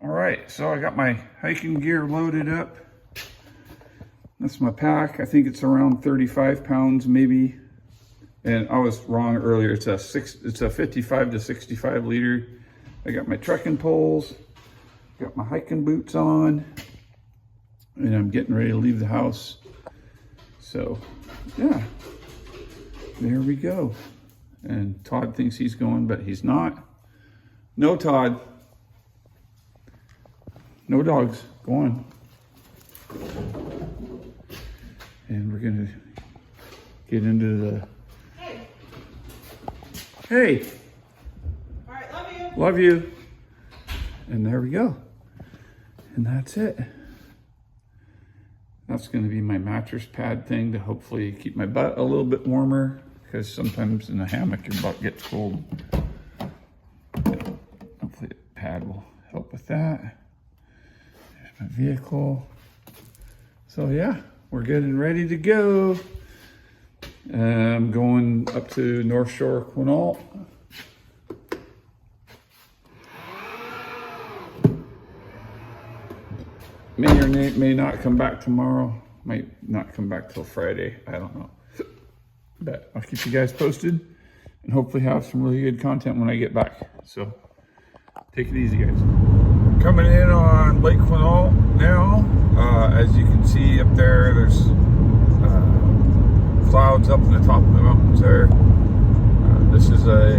All right, so I got my hiking gear loaded up. That's my pack. I think it's around 35 pounds maybe. And I was wrong earlier. It's a 55 to 65 liter. I got my trekking poles, got my hiking boots on, and I'm getting ready to leave the house. So yeah, there we go. And Todd thinks he's going, but he's not. No, Todd. No dogs. Go on. And we're gonna get into the... Hey. All right, love you. Love you. And there we go. And that's it. That's gonna be my mattress pad thing to hopefully keep my butt a little bit warmer, because sometimes in a hammock your butt gets cold. Hopefully the pad will help with that. There's my vehicle. So yeah, we're getting ready to go. I'm going up to North Shore, Quinault. May or may not come back tomorrow. Might not come back till Friday. I don't know. But I'll keep you guys posted and hopefully have some really good content when I get back. So take it easy, guys. Coming in on Lake Quinault now. As you can see up there, there's clouds up in the top of the mountains there. This is a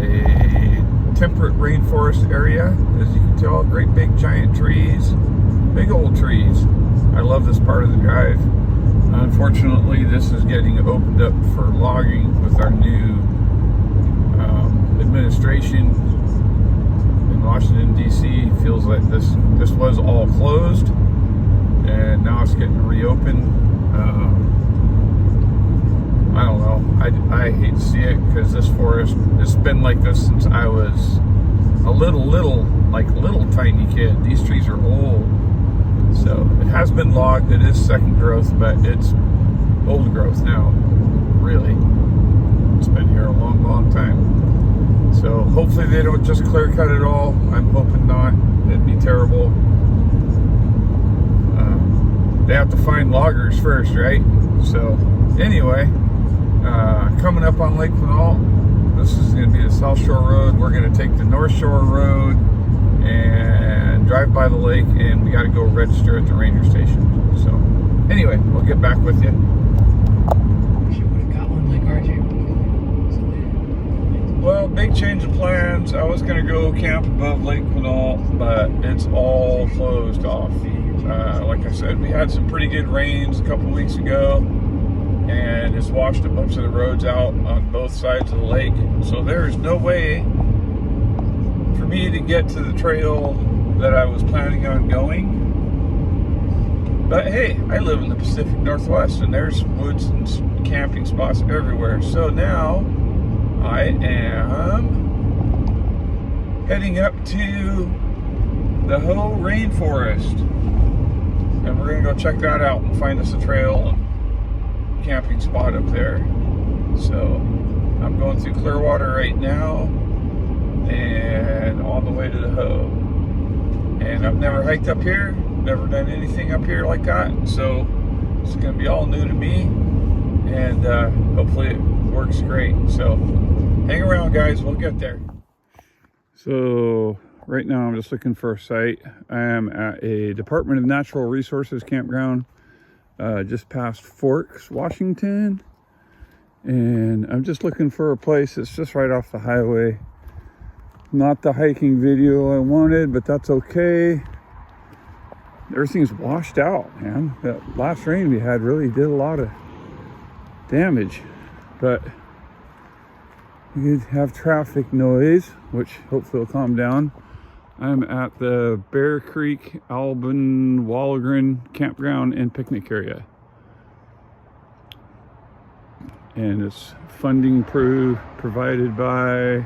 temperate rainforest area. As you can tell, great big giant trees, big old trees. I love this part of the drive. Unfortunately, this is getting opened up for logging with our new administration in Washington, D.C. Feels like this was all closed, and now it's getting reopened. I don't know. I hate to see it, because this forest, it's been like this since I was a little tiny kid. These trees are old. So it has been logged. It is second growth, but it's old growth now, really. It's been here a long time. So hopefully they don't just clear cut it all. I'm hoping not. It'd be terrible. They have to find loggers first, right? So anyway, coming up on Lake Quinault, this is going to be the South Shore Road. We're going to take the North Shore Road and drive by the lake, and we got to go register at the ranger station. So anyway, we'll get back with you. You would have got one like RJ. Well, big change of plans. I was going to go camp above Lake Quinault, but it's all closed off. Like I said, we had some pretty good rains a couple weeks ago, and it's washed a bunch of the roads out on both sides of the lake. So there's no way for me to get to the trail that I was planning on going. But hey, I live in the Pacific Northwest, and there's woods and camping spots everywhere. So now I am heading up to the Hoh Rainforest, and we're gonna go check that out and find us a trail and camping spot up there. So I'm going through Clearwater right now and on the way to the Hoh. And I've never hiked up here, never done anything up here like that, so it's gonna be all new to me, and hopefully it works great. So hang around, guys, we'll get there. So right now I'm just looking for a site. I am at a Department of Natural Resources campground just past Forks, Washington, and I'm just looking for a place that's just right off the highway. Not the hiking video I wanted, but that's okay. Everything's washed out, man. That last rain we had really did a lot of damage, but you have traffic noise, which hopefully will calm down. I'm at the Bear Creek, Albin, Wallagren campground and picnic area. And it's funding provided by...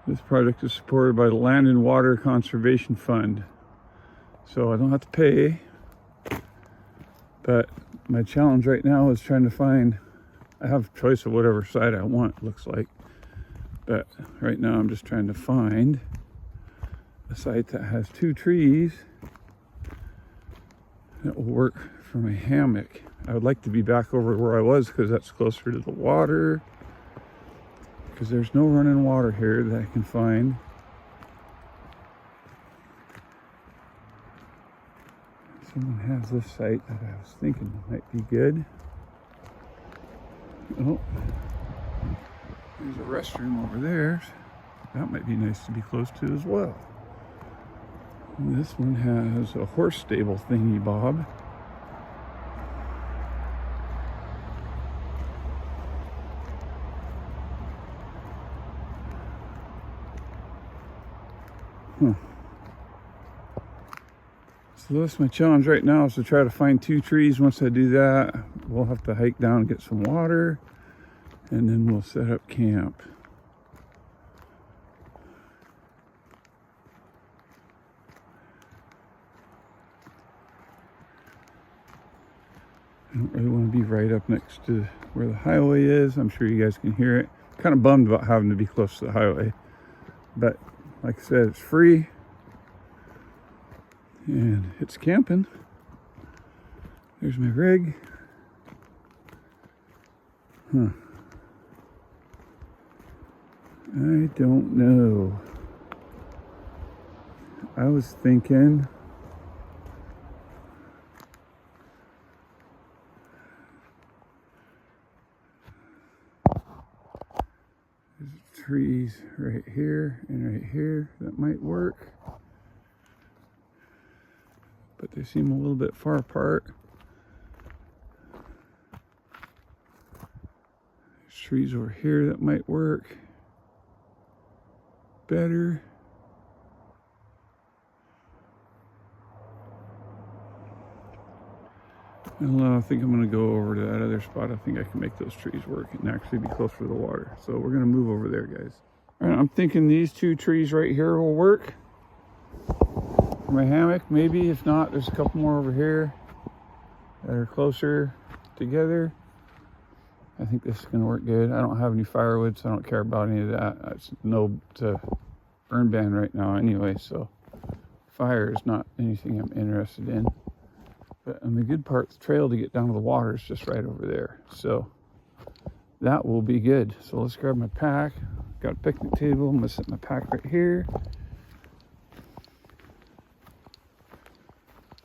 This project is supported by the Land and Water Conservation Fund. So I don't have to pay. But my challenge right now is trying to find... I have a choice of whatever side I want, it looks like. But right now I'm just trying to find a site that has 2 trees that will work for my hammock. I would like to be back over where I was because that's closer to the water, because there's no running water here that I can find. Someone has this site that I was thinking might be good. Oh, there's a restroom over there. That might be nice to be close to as well. And this one has a horse stable thingy bob. So that's my challenge right now, is to try to find 2 trees. Once I do that, we'll have to hike down and get some water, and then we'll set up camp. I don't really want to be right up next to where the highway is. I'm sure you guys can hear it. I'm kind of bummed about having to be close to the highway, but like I said, it's free and it's camping. There's my rig. I don't know. I was thinking there's trees right here and right here that might work, but they seem a little bit far apart. There's trees over here that might work better. I don't know, I think I'm going to go over to that other spot. I think I can make those trees work and actually be closer to the water. So we're going to move over there, guys. All right, I'm thinking these 2 trees right here will work for my hammock. Maybe, if not, there's a couple more over here that are closer together. I think this is going to work good. I don't have any firewood, so I don't care about any of that. It's no to burn ban right now anyway, so fire is not anything I'm interested in. But and the good part, the trail to get down to the water is just right over there. So that will be good. So let's grab my pack. Got a picnic table. I'm gonna set my pack right here.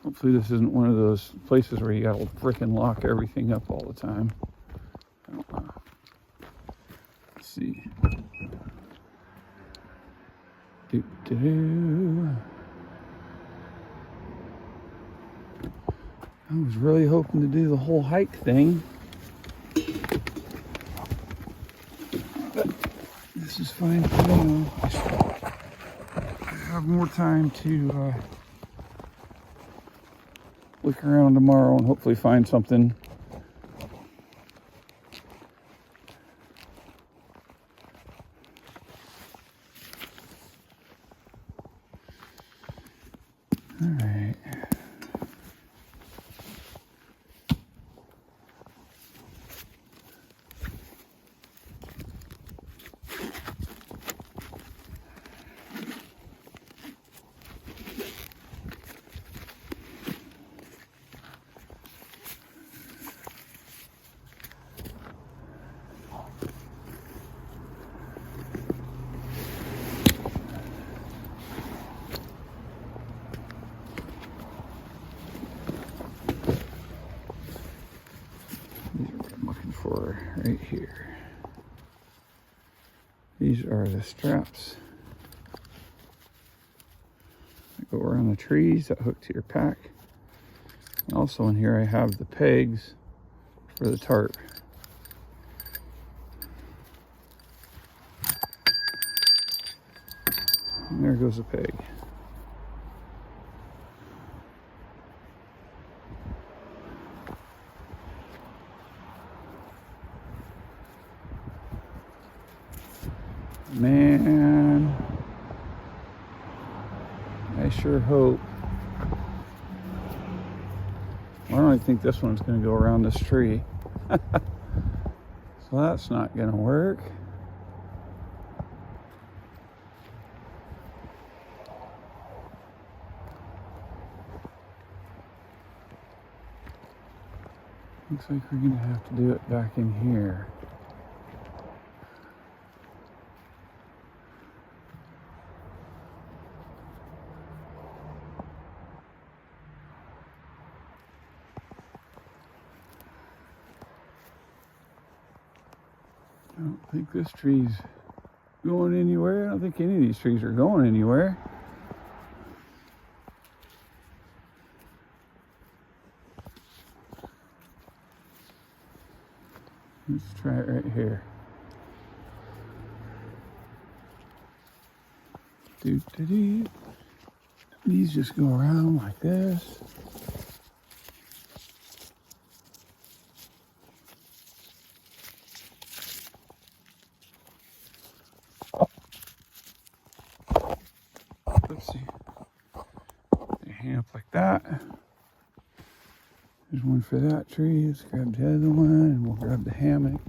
Hopefully this isn't one of those places where you gotta freaking lock everything up all the time. I don't know. Let's see. I was really hoping to do the whole hike thing, but this is fine for now. I have more time to look around tomorrow and hopefully find something. All right. Right here. These are the straps that go around the trees that hook to your pack. And also in here I have the pegs for the tarp. And there goes the peg. Man, I sure hope. I don't think this one's going to go around this tree. So that's not going to work. Looks like we're gonna have to do it back in here. I don't think this tree's going anywhere. I don't think any of these trees are going anywhere. Let's try it right here. Doo-doo-doo. These just go around like this. Oopsie. They hang up like that. There's one for that tree. Let's grab the other one and we'll grab the hammock.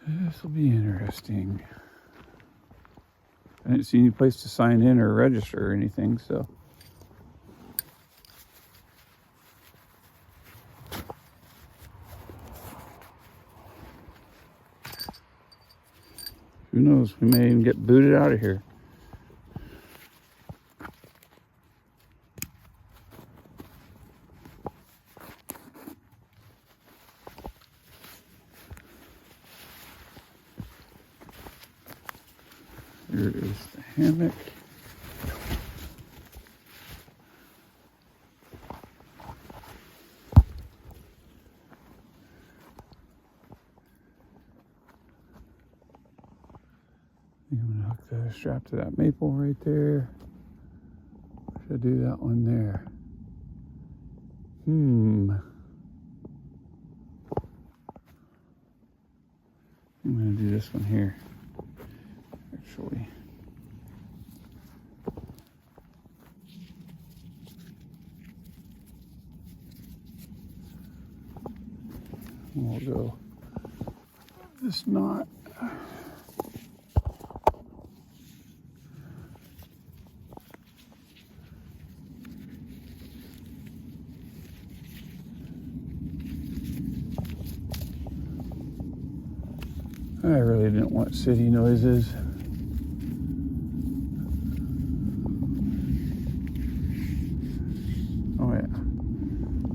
This will be interesting. I didn't see any place to sign in or register or anything, so. Who knows? We may even get booted out of here. Here is the hammock. I'm gonna hook the strap to that maple right there. Should I do that one there? I'm gonna do this one here. Actually. We'll go this knot. I really didn't want city noises. Oh yeah,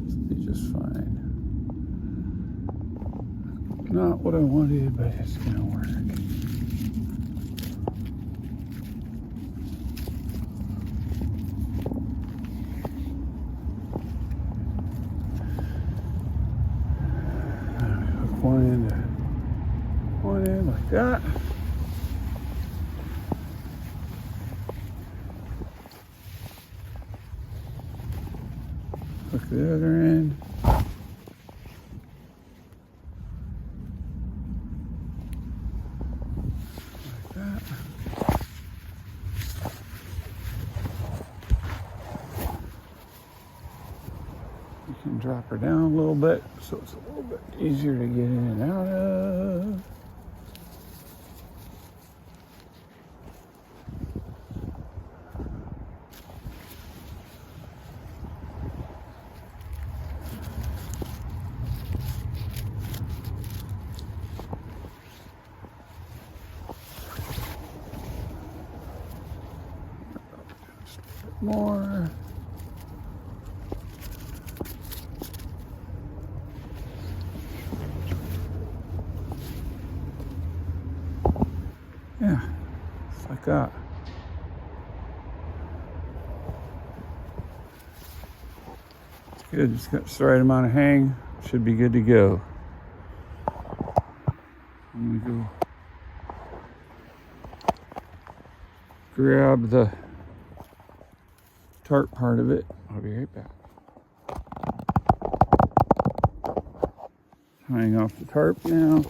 it'll be just fine. Not what I wanted, but it's gonna work. Hook one in like that. Hook the other end. Like that. You can drop her down a little bit so it's a little bit easier to get in and out of. More. Yeah, it's like that. It's good, it's got the right amount of hang. Should be good to go. I'm gonna go grab the tarp part of it. I'll be right back. Tying off the tarp now.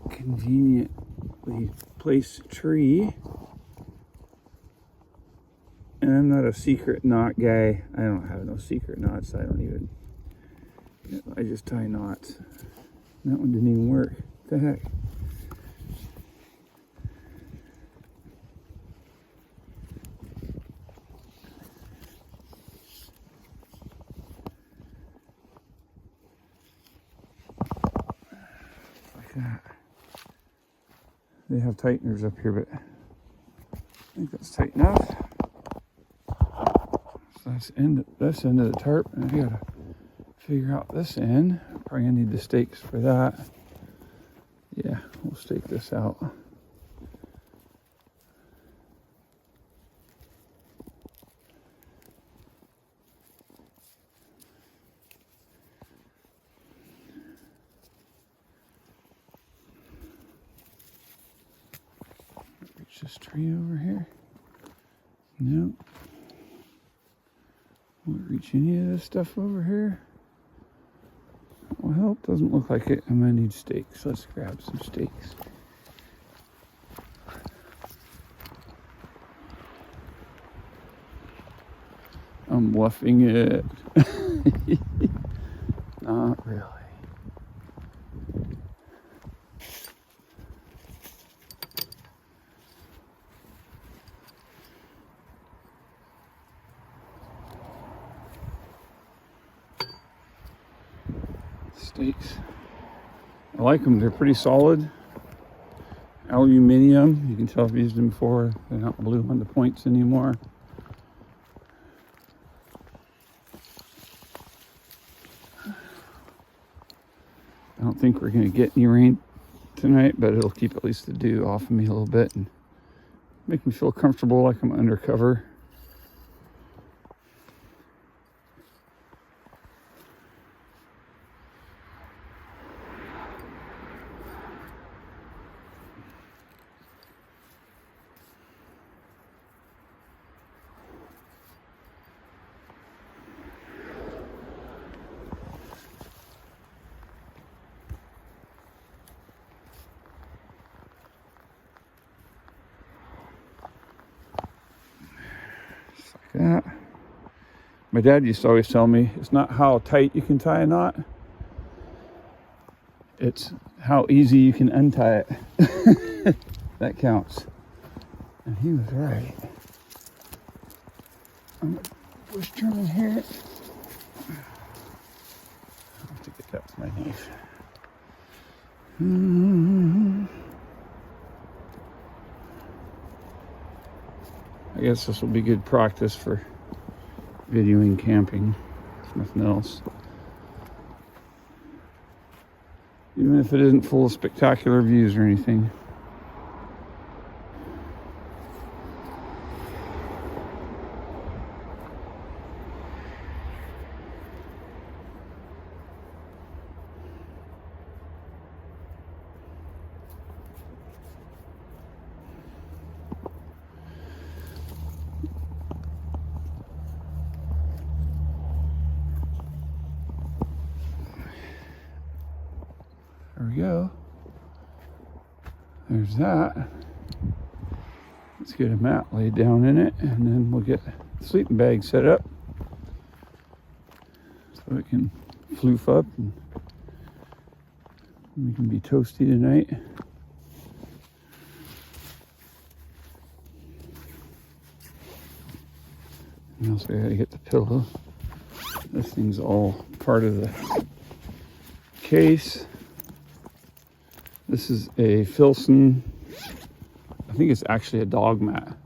Conveniently placed tree. And I'm not a secret knot guy. I don't have no secret knots. I just tie knots. That one didn't even work. What the heck? that. They have tighteners up here, but I think that's tight enough. So that's this end of the tarp, and I gotta figure out this end. Probably gonna need the stakes for that. Yeah, we'll stake this out. Reach this tree over here. Nope. Won't reach any of this stuff over here. Well, doesn't look like it. I'm gonna need stakes. Let's grab some stakes. I'm bluffing it. Not really. Stakes. I like them. They're pretty solid. Aluminium. You can tell I've used them before. They're not blue on the points anymore. I don't think we're going to get any rain tonight, but it'll keep at least the dew off of me a little bit and make me feel comfortable like I'm undercover. That. My dad used to always tell me it's not how tight you can tie a knot, it's how easy you can untie it. That counts. And he was right. I'm gonna push turn here. I have to get that to my knife. I guess this will be good practice for videoing camping, if nothing else. Even if it isn't full of spectacular views or anything. There we go. There's that. Let's get a mat laid down in it, and then we'll get the sleeping bag set up so it can floof up and we can be toasty tonight. And also I gotta get the pillow. This thing's all part of the case. This is a Filson. I think it's actually a dog mat.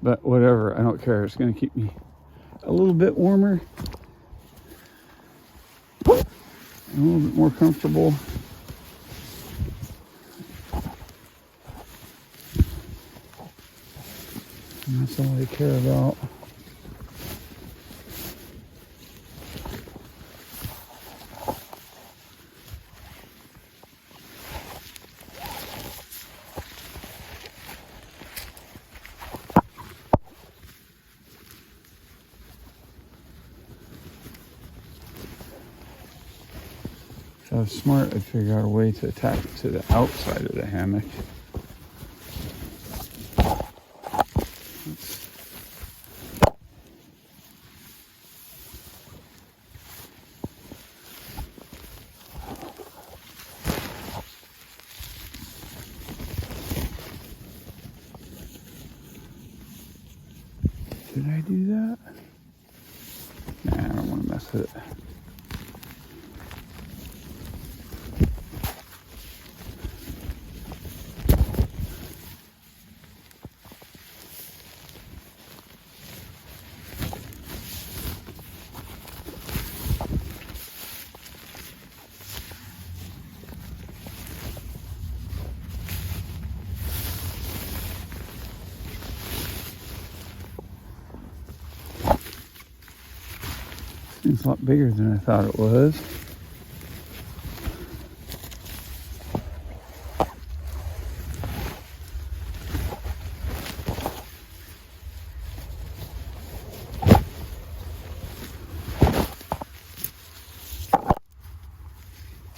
But whatever, I don't care. It's gonna keep me a little bit warmer. And a little bit more comfortable. And that's all I care about. If I was smart, I'd figure out a way to attach it to the outside of the hammock. Did I do that? Nah, I don't want to mess with it. Seems a lot bigger than I thought it was.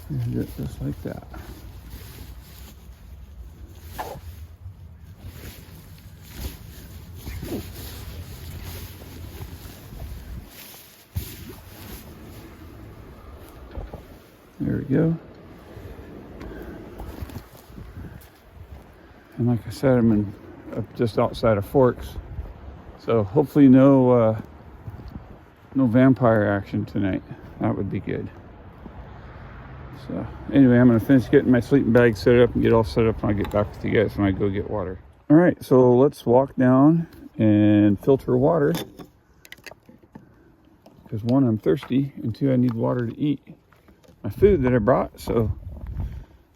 And it just like that. There we go. And like I said, I'm just outside of Forks, so hopefully no vampire action tonight. That would be good. So anyway, I'm gonna finish getting my sleeping bag set up and get all set up, and I'll get back with you guys when I go get water. All right, so let's walk down and filter water, because one, I'm thirsty, and two, I need water to eat my food that I brought. So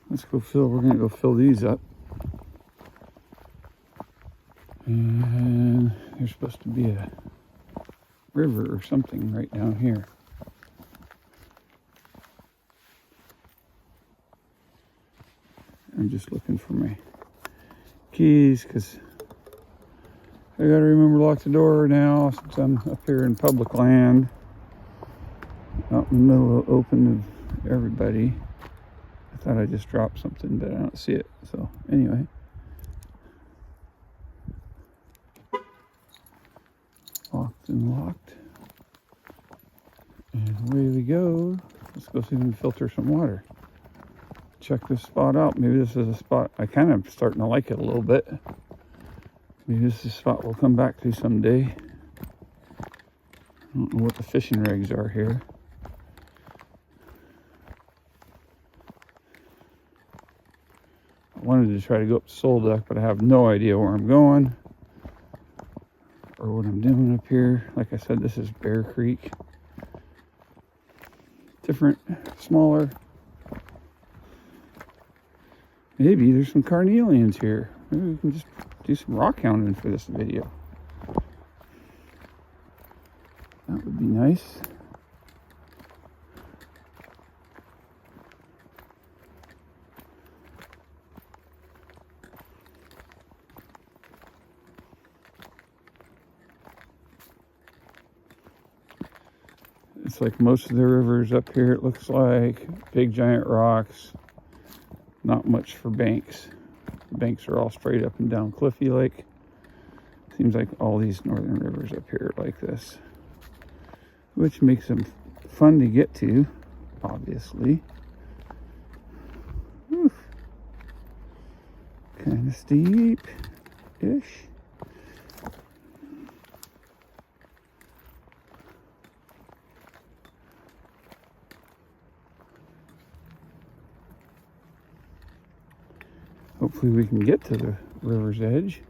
let's go fill. We're gonna go fill these up. And there's supposed to be a river or something right down here. I'm just looking for my keys, because I gotta remember to lock the door now since I'm up here in public land, out in the middle of open to everybody. I thought I just dropped something, but I don't see it. So anyway. Locked and locked. And away we go. Let's go see if we can filter some water. Check this spot out. Maybe this is a spot I kind of starting to like it a little bit. Maybe this is a spot we'll come back to someday. I don't know what the fishing rigs are here. I wanted to try to go up to Soul Duck, but I have no idea where I'm going or what I'm doing up here. Like I said, this is Bear Creek. Different, smaller. Maybe there's some carnelians here. Maybe we can just do some rock hounding for this video. That would be nice. It's like most of the rivers up here, it looks like big giant rocks. Not much for banks. The banks are all straight up and down cliffy like. Seems like all these northern rivers up here are like this, which makes them fun to get to, obviously. Kind of steep-ish. Hopefully we can get to the river's edge.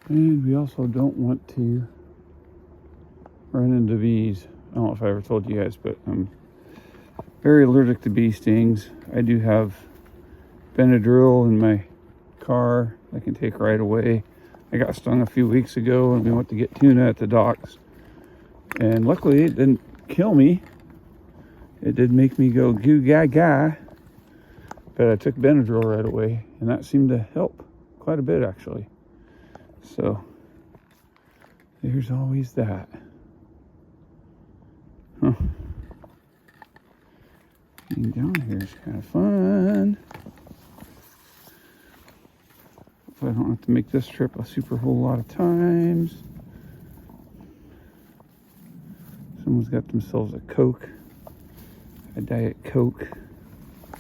And we also don't want to run into bees. I don't know if I ever told you guys, but I'm very allergic to bee stings. I do have Benadryl in my car I can take right away. I got stung a few weeks ago and we went to get tuna at the docks. And luckily it didn't kill me. It did make me go goo gaga, but I took Benadryl right away, and that seemed to help quite a bit actually. So there's always that. Huh. Being down here is kind of fun. Hopefully I don't have to make this trip a super whole lot of times. Someone's got themselves a Coke. A Diet Coke. I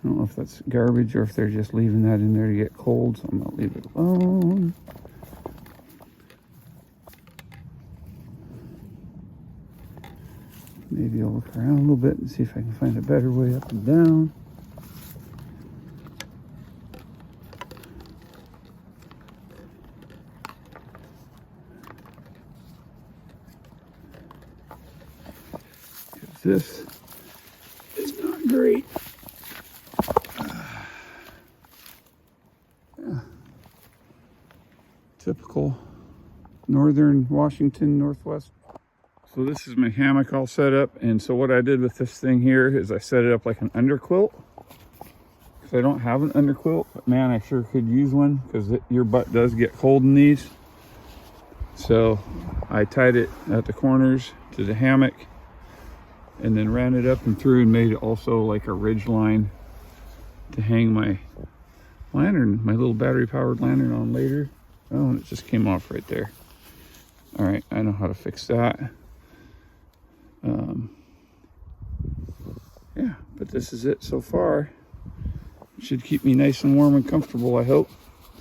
don't know if that's garbage or if they're just leaving that in there to get cold, so I'm gonna leave it alone. Maybe I'll look around a little bit and see if I can find a better way up and down. This is not great. Yeah. Typical northern Washington, northwest. So this is my hammock all set up, and so what I did with this thing here is I set it up like an underquilt. Because I don't have an underquilt, but man, I sure could use one, because your butt does get cold in these. So I tied it at the corners to the hammock, and then ran it up and through and made it also like a ridge line to hang my lantern, my little battery powered lantern on later. Oh, and it just came off right there. All right, I know how to fix that. Yeah, but this is it so far. It should keep me nice and warm and comfortable, I hope.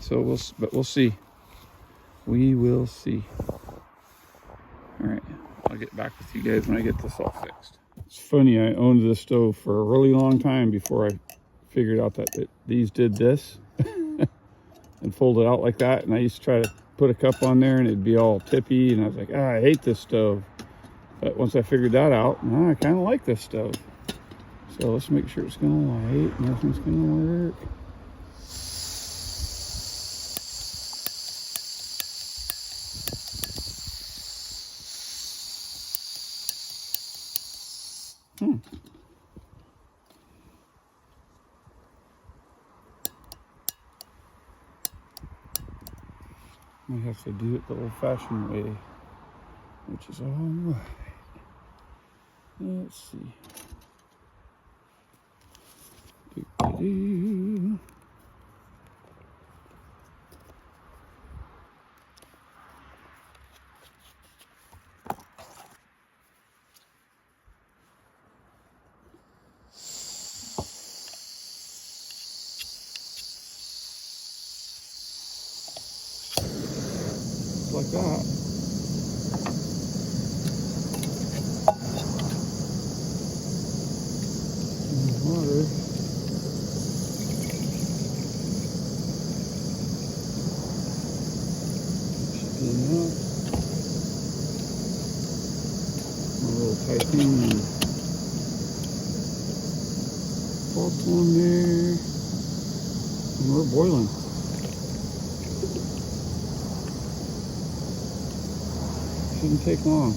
So we'll see. We will see. All right, I'll get back with you guys when I get this all fixed. It's funny, I owned this stove for a really long time before I figured out that these did this and fold it out like that. And I used to try to put a cup on there and it'd be all tippy, and I was like, I hate this stove. But once I figured that out, I kind of like this stove. So let's make sure it's gonna light and everything's gonna work. I have to do it the old-fashioned way, which is all right. Let's see. Doo-doo-doo. Like that. Water. Should be enough. A little titanium salt on there. And we're boiling. Shouldn't take long.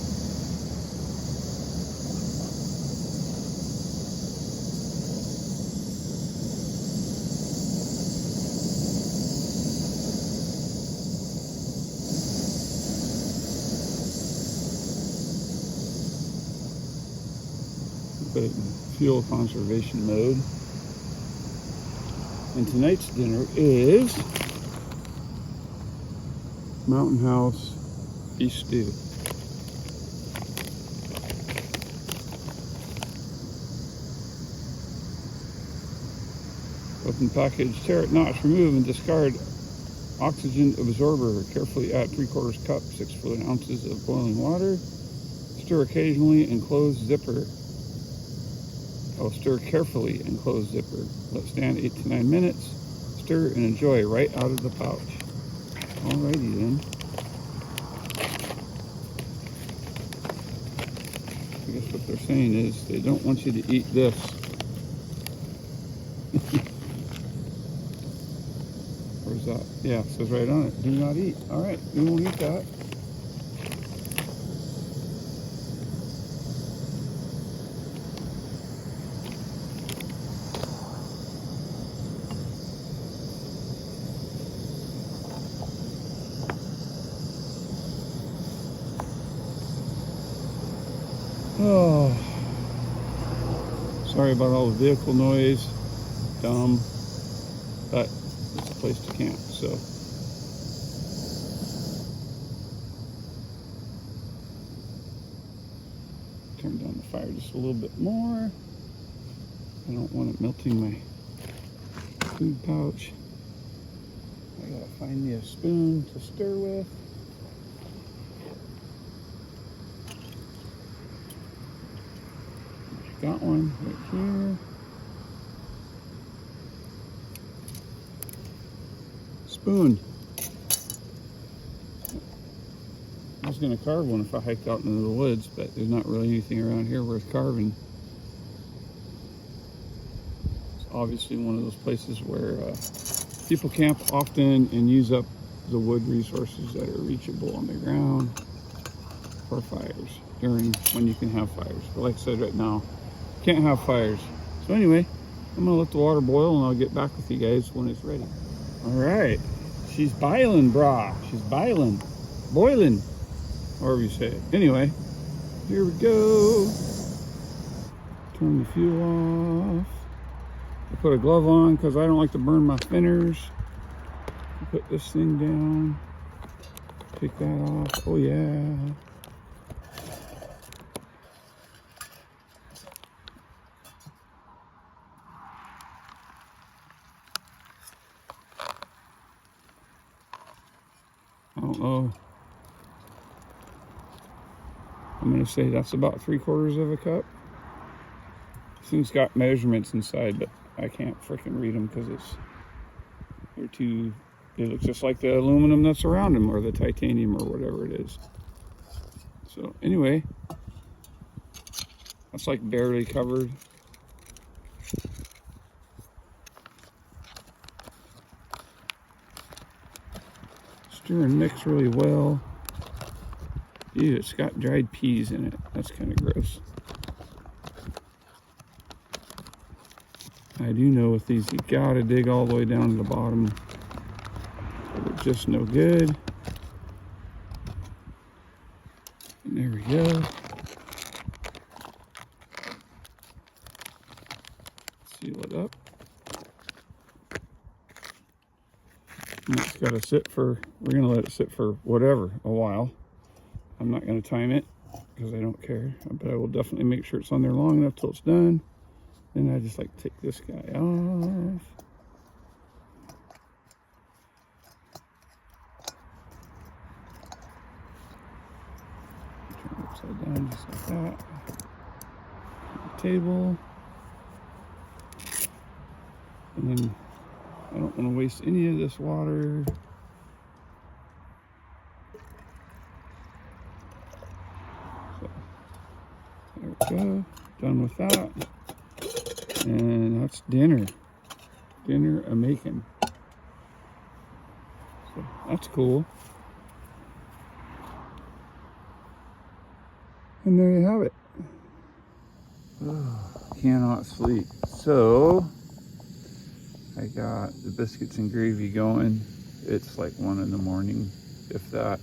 Put it in fuel conservation mode. And tonight's dinner is Mountain House beef stew. Open package, tear it, notch, remove and discard oxygen absorber. Carefully add 3/4 cup, 6 fluid ounces of boiling water. Stir occasionally and close zipper. Stir carefully and close zipper. Let stand 8 to 9 minutes. Stir and enjoy right out of the pouch. Alrighty then. I guess what they're saying is they don't want you to eat this. Where's that? Yeah, it says right on it, do not eat. All right, we won't eat that. Oh, sorry about all the vehicle noise. Dumb, but it's a place to camp, so. Turn down the fire just a little bit more. I don't want it melting my food pouch. I gotta find me a spoon to stir with. Got one right here. Spoon. I was going to carve one if I hiked out into the woods, but there's not really anything around here worth carving. It's obviously one of those places where people camp often and use up the wood resources that are reachable on the ground for fires during when you can have fires. But like I said, right now, can't have fires. So anyway, I'm gonna let the water boil and I'll get back with you guys when it's ready. All right, she's boiling, brah. She's boiling, however you say it. Anyway, here we go. Turn the fuel off. I put a glove on because I don't like to burn my fingers. Put this thing down. Take that off. Oh yeah. I don't know. I'm gonna say that's about 3/4 of a cup. This thing's got measurements inside, but I can't freaking read them because they're too. They look just like the aluminum that's around them, or the titanium, or whatever it is. So anyway, that's like barely covered. Stir and mix really well. Ew, it's got dried peas in it. That's kind of gross. I do know with these, you gotta dig all the way down to the bottom. They're just no good. And there we go. Seal it up. And it's gotta sit for, we're gonna let it sit for whatever, a while. I'm not gonna time it because I don't care, but I will definitely make sure it's on there long enough till it's done. Then I just like to take this guy off. Turn it upside down just like that. The table. And then I don't want to waste any of this water. So there we go. Done with that. And that's dinner. Dinner a-making. So that's cool. And there you have it. Oh, cannot sleep. So I got the biscuits and gravy going. It's like 1 in the morning, if that.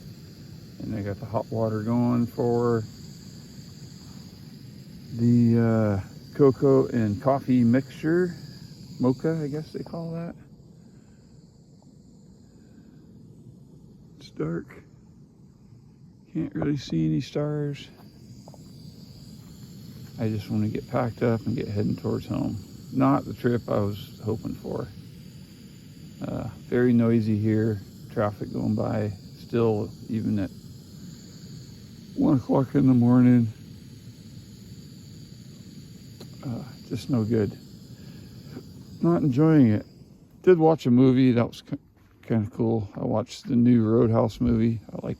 And I got the hot water going for the cocoa and coffee mixture. Mocha, I guess they call that. It's dark. Can't really see any stars. I just want to get packed up and get heading towards home. Not the trip I was hoping for. Very noisy here. Traffic going by still, even at 1 o'clock in the morning. Just no good. Not enjoying it. Did watch a movie that was kind of cool. I watched the new Roadhouse movie. I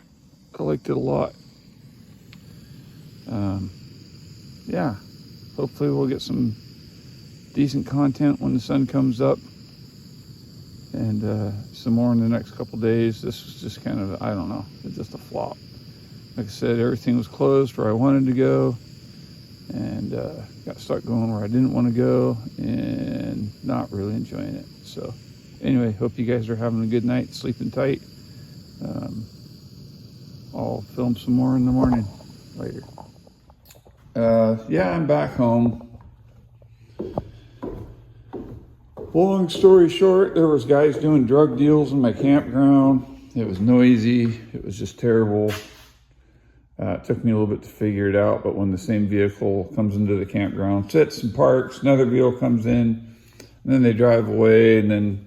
liked it a lot. Yeah, hopefully we'll get some decent content when the sun comes up, and some more in the next couple days. This was just kind of, I don't know, it's just a flop. Like I said, everything was closed where I wanted to go, and got stuck going where I didn't want to go, and not really enjoying it. So anyway, hope you guys are having a good night, sleeping tight. I'll film some more in the morning later. Yeah, I'm back home. Long story short, there was guys doing drug deals in my campground. It was noisy. It was just terrible. It took me a little bit to figure it out, but when the same vehicle comes into the campground, sits and parks, another vehicle comes in, and then they drive away, and then,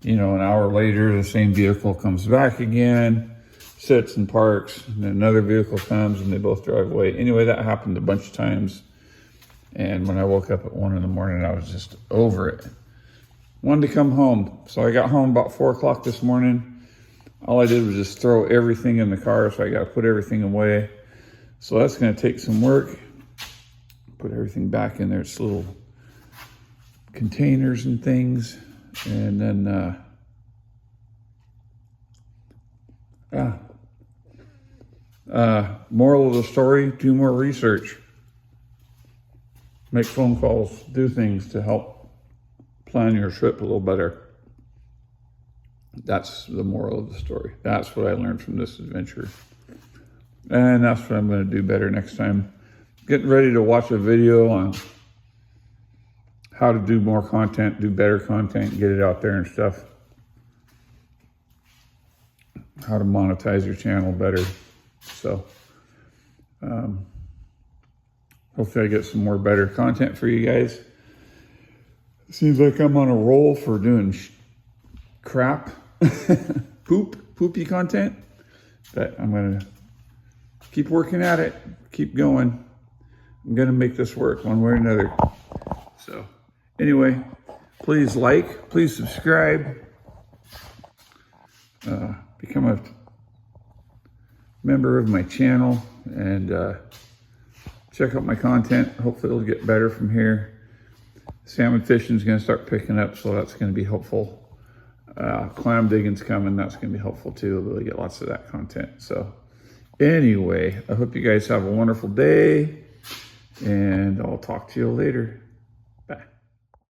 you know, an hour later, the same vehicle comes back again, sits and parks, and then another vehicle comes, and they both drive away. Anyway, that happened a bunch of times, and when I woke up at 1 in the morning, I was just over it. Wanted to come home, so I got home about 4 o'clock this morning. All I did was just throw everything in the car, so I got to put everything away. So that's going to take some work. Put everything back in their little containers and things, and then Yeah. Moral of the story, do more research. Make phone calls, do things to help plan your trip a little better. That's the moral of the story. That's what I learned from this adventure. And that's what I'm going to do better next time. Getting ready to watch a video on how to do more content, do better content, get it out there and stuff. How to monetize your channel better. So, hopefully I get some more better content for you guys. Seems like I'm on a roll for doing crap, poopy content. But I'm going to keep working at it, keep going. I'm going to make this work one way or another. So, anyway, please like, please subscribe. Become a member of my channel and check out my content. Hopefully it'll get better from here. Salmon fishing is going to start picking up, so that's going to be helpful. Clam digging's coming. That's going to be helpful too. We'll get lots of that content. So anyway, I hope you guys have a wonderful day, and I'll talk to you later. Bye.